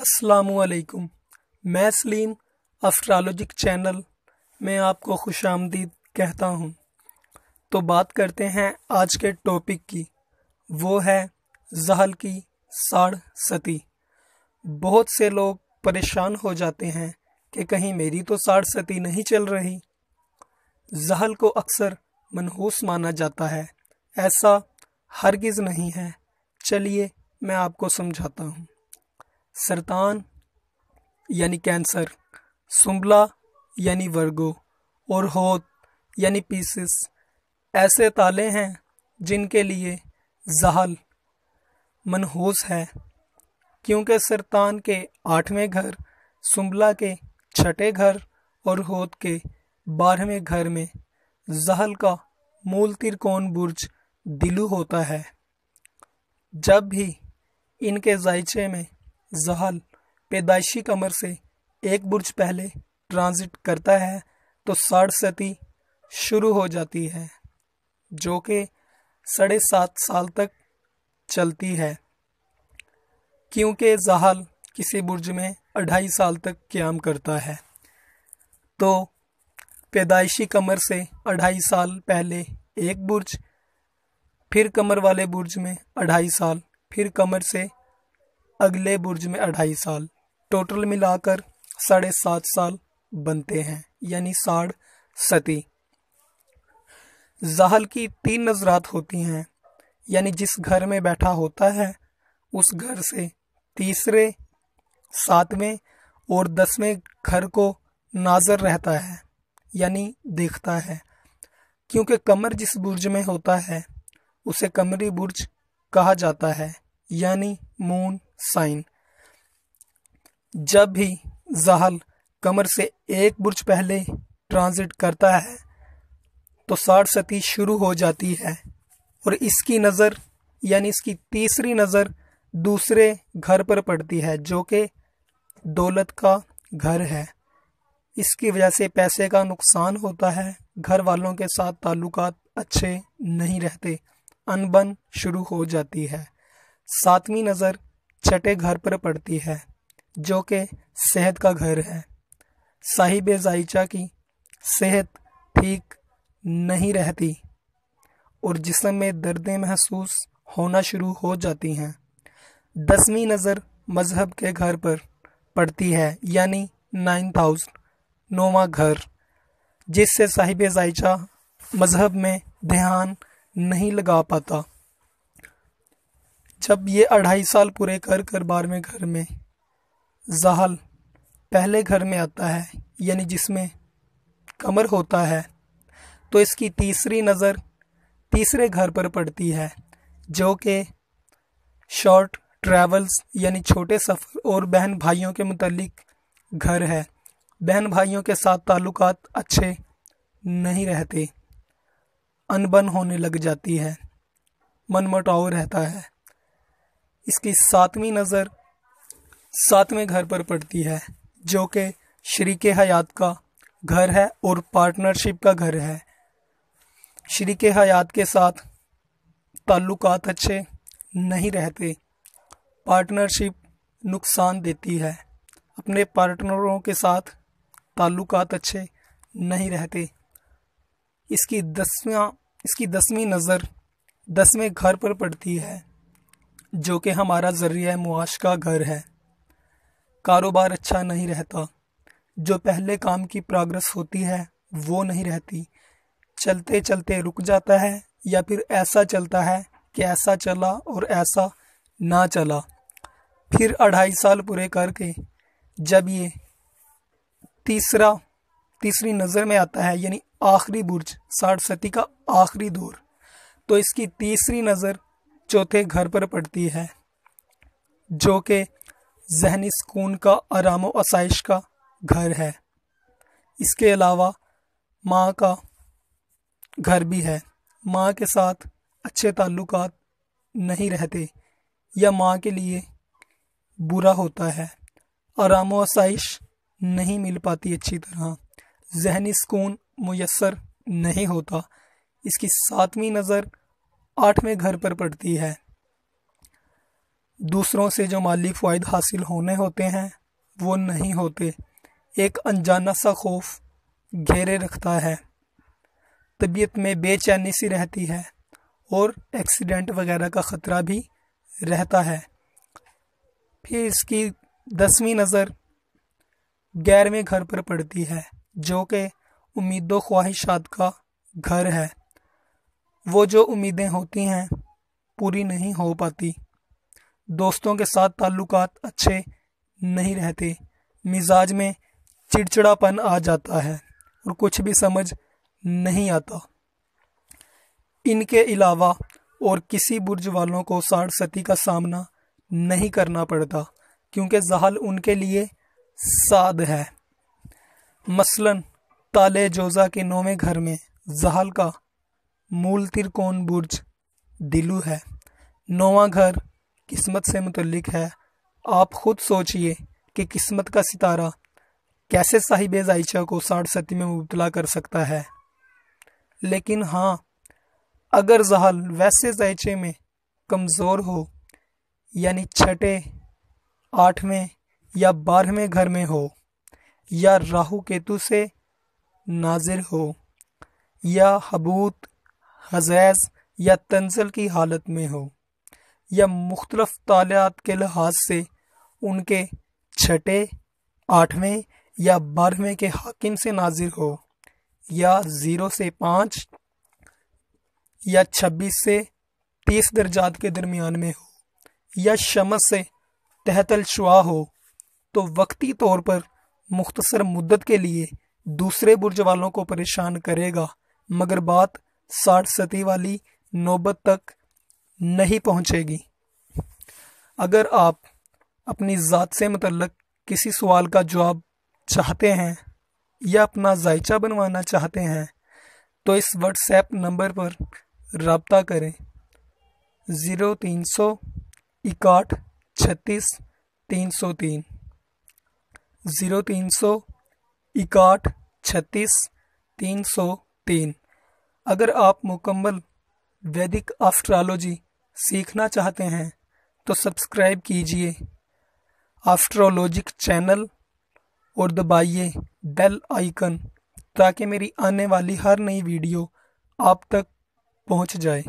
अस्सलामुअलैकुम। मैं Salim astrologic channel में आपको खुश आमदीद कहता हूँ। तो बात करते हैं आज के टॉपिक की, वो है ज़हल की साढ़ सती। बहुत से लोग परेशान हो जाते हैं कि कहीं मेरी तो साढ़ सती नहीं चल रही। ज़हल को अक्सर मनहूस माना जाता है, ऐसा हरगिज़ नहीं है। चलिए मैं आपको समझाता हूँ। सरतान यानी कैंसर, सुंबला यानी वर्गो और होत यानी पीसिस ऐसे ताले हैं जिनके लिए ज़हल मनहूस है, क्योंकि सरतान के 8वें घर, सुंबला के 6ठे घर और होत के 12वें घर में ज़हल का मूल त्रिकोण बुर्ज दिलु होता है। जब भी इनके जायचे में ज़हल पैदाइशी कमर से एक बुर्ज पहले ट्रांजिट करता है तो साढ़ सती शुरू हो जाती है, जो कि 7.5 साल तक चलती है, क्योंकि ज़हल किसी बुर्ज में 2.5 साल तक क़याम करता है। तो पैदाइशी कमर से 2.5 साल पहले एक बुर्ज, फिर कमर वाले बुर्ज में 2.5 साल, फिर कमर से अगले बुर्ज में 2.5 साल, टोटल मिलाकर 7.5 साल बनते हैं, यानी साढ़ सती। ज़हल की 3 नज़रात होती हैं, यानी जिस घर में बैठा होता है उस घर से तीसरे, 7वें और 10वें घर को नाज़र रहता है, यानी देखता है। क्योंकि कमर जिस बुर्ज में होता है उसे कमरी बुर्ज कहा जाता है, यानी मून साइन। जब भी ज़हल कमर से एक बुर्ज पहले ट्रांजिट करता है तो साढ़ सती शुरू हो जाती है, और इसकी नज़र यानी इसकी तीसरी नज़र दूसरे घर पर पड़ती है, जो कि दौलत का घर है। इसकी वजह से पैसे का नुकसान होता है, घर वालों के साथ ताल्लुकात अच्छे नहीं रहते, अनबन शुरू हो जाती है। 7वीं नज़र 6ठे घर पर पड़ती है, जो कि सेहत का घर है। साहिब जायचा की सेहत ठीक नहीं रहती और जिस्म में दर्दें महसूस होना शुरू हो जाती हैं। 10वीं नज़र मजहब के घर पर पड़ती है, यानी 9th हाउस, 9वां घर, जिससे साहिब जायचा मजहब में ध्यान नहीं लगा पाता। जब ये 2.5 साल पूरे कर 12वें घर में ज़हल पहले घर में आता है, यानी जिसमें कमर होता है, तो इसकी तीसरी नज़र तीसरे घर पर पड़ती है, जो कि शॉर्ट ट्रैवल्स यानी छोटे सफ़र और बहन भाइयों के मुतालिक घर है। बहन भाइयों के साथ ताल्लुकात अच्छे नहीं रहते, अनबन होने लग जाती है, मनमुटाव रहता है। इसकी 7वीं नज़र 7वें घर पर पड़ती है, जो कि शरीके हयात का घर है और पार्टनरशिप का घर है। शरीके हयात के साथ ताल्लुकात अच्छे नहीं रहते, पार्टनरशिप नुकसान देती है, अपने पार्टनरों के साथ ताल्लुकात अच्छे नहीं रहते। इसकी 10वीं नज़र 10वें घर पर पड़ती है, जो कि हमारा ज़रिया मुआश का घर है। कारोबार अच्छा नहीं रहता, जो पहले काम की प्रोग्रेस होती है वो नहीं रहती, चलते चलते रुक जाता है, या फिर ऐसा चलता है कि ऐसा चला और ऐसा ना चला। फिर 2.5 साल पूरे करके जब ये तीसरी नज़र में आता है, यानी आखिरी बुर्ज, साढ़ सती का आखिरी दौर, तो इसकी तीसरी नज़र 4थे घर पर पड़ती है, जो कि ज़हनी सुकून का, आराम व आसाइश का घर है। इसके अलावा माँ का घर भी है। माँ के साथ अच्छे ताल्लुकात नहीं रहते या माँ के लिए बुरा होता है, आराम व आसाइश नहीं मिल पाती अच्छी तरह, ज़हनी सुकून मुयस्सर नहीं होता। इसकी 7वीं नज़र 8वें घर पर पड़ती है, दूसरों से जो माली फ़ायदे हासिल होने होते हैं वो नहीं होते। एक अनजाना सा खौफ घेरे रखता है, तबीयत में बेचैनी सी रहती है और एक्सीडेंट वगैरह का ख़तरा भी रहता है। फिर इसकी 10वीं नज़र 11वें घर पर पड़ती है, जो कि उम्मीदों ख्वाहिशात का घर है। वो जो उम्मीदें होती हैं पूरी नहीं हो पाती। दोस्तों के साथ ताल्लुकात अच्छे नहीं रहते, मिजाज में चिड़चिड़ापन आ जाता है और कुछ भी समझ नहीं आता। इनके अलावा और किसी बुर्ज वालों को 60 का सामना नहीं करना पड़ता, क्योंकि ज़हल उनके लिए साद है। मसलन ताले जोज़ा के 9वें घर में ज़हल का मूल त्रिकोण बुर्ज दिलु है। 9वां घर किस्मत से मुतल्लिक है। आप खुद सोचिए कि किस्मत का सितारा कैसे साहिब जायचा को 60 में मुबतला कर सकता है। लेकिन हाँ, अगर ज़हल वैसे जायचे में कमज़ोर हो, यानी 6, 8वें या 12वें घर में हो, या राहु केतु से नाजिर हो, या हबूत, हज़ैज़ या तंज़ल की हालत में हो, या मुख्तलिफ तालियात के लिहाज से उनके 6, 8वें या 12वें के हाकिम से नाजिर हो, या 0 से 5 या 26 से 30 दर्जात के दरमियान में हो, या शमस से तहतल शुआ हो, तो वक्ती तौर पर मुख्तसर मुद्दत के लिए दूसरे बुर्ज वालों को परेशान करेगा, मगर बात 60 वाली नौबत तक नहीं पहुंचेगी। अगर आप अपनी ज़ात से मुतल्लक किसी सवाल का जवाब चाहते हैं या अपना जायचा बनवाना चाहते हैं तो इस व्हाट्सएप नंबर पर रब्ता करें 0300 61 36 303 0300 61 36 303। अगर आप मुकम्मल वैदिक एस्ट्रोलॉजी सीखना चाहते हैं तो सब्सक्राइब कीजिए एस्ट्रोलॉजिक चैनल और दबाइए बेल आइकन, ताकि मेरी आने वाली हर नई वीडियो आप तक पहुंच जाए।